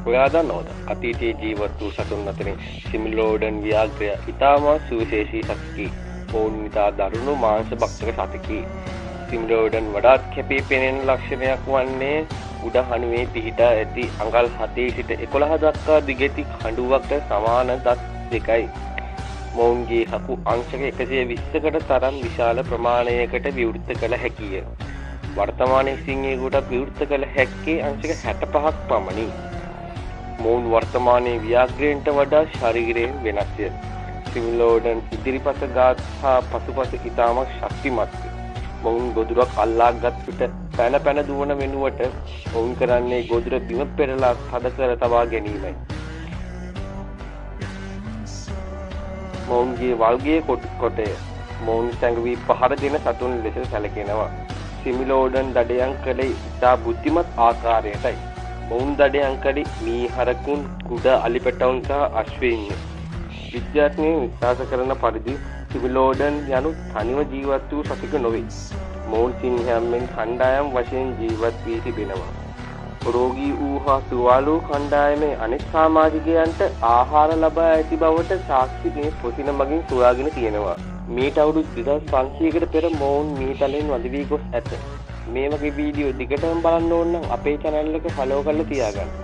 ඔයා දන්නවද අතීතයේ ජීවත් වූ සතුන් අතරින් සිමිලෝඩන් ව්‍යාඝ්‍රය ඉතාම සුවිශේෂී සතෙකි. ඔවුන් ඉතා දරුණු මාංශ භක්ෂක සතෙකි. සිමිලෝඩන් වඩාත් කැපී පෙනෙන ලක්ෂණයක් වන්නේ උඩ හනුවේ පිහිටා ඇති අඟල් 7 සිට 11 දක්වා දිගැති කඳුවකට සමාන දත් දෙකයි. මොවුන්ගේ හකු අංශක 120කට තරම් විශාල ප්‍රමාණයකට විවෘත කළ හැකිය. වර්තමානයේ සිංහයෙකුට විවෘත කළ හැක්කේ අංශක 65ක් පමණි. මොවුන් වර්තමානයේ ව්‍යාඝ්‍රයන්ට වඩා ශරීරයෙන් වෙනස්ය. සිමිලෝඩන් ඉදිරිපස ගාත් හා පසුපස ඉතාමත් ශක්තිමත්ය. මොවුන් ගොදුරක් අල්ලාගත් විට පැන පැන දුවන වෙනුවට ඔවුන් කරන්නේ ගොදුර බිම පෙරලා හද කර තබා ගැනීමයි. මොවුන්ගේ වල්ගේ කොටය මොවුන් සැඟවී පහර දෙන සතුන් ලෙස සැලකෙනවා. සිමිලෝඩන් දඩයම් කළේ ඉතා බුද්ධිමත් ආකාරයටයි. මොවුන් දඩයම් කළේ මී හරකුන් කුඩා අලිපැටවුන් සහ අශ්වයින්ය. විද්‍යාඥයෝ විශ්වාස කරන පරිදි සිමිලෝඩන් යනු තනිව ජීවත් වූ සතෙකු නොවේ. මොවුන් සිංහයන් මෙන් කණ්ඩායම් වශයෙන් ජීවත් වී තිබෙනවා. රෝගී වූ හා තුවාල වූ කණ්ඩායමේ අනෙක් සමාජිකයන්ට ආහාර ලබා ඇති බවට සාක්ෂි මේ පොසින මගින් සොයාගෙන තියෙනවා. මීට අවුරුදු 2500කට පෙර මොවුන් මීතලෙන් වඳ වී ගොස් ඇත. මේ වගේ වීඩියෝ දිගටම බලන්න ඕන නම් අපේ channel එක follow කරලා තියාගන්න.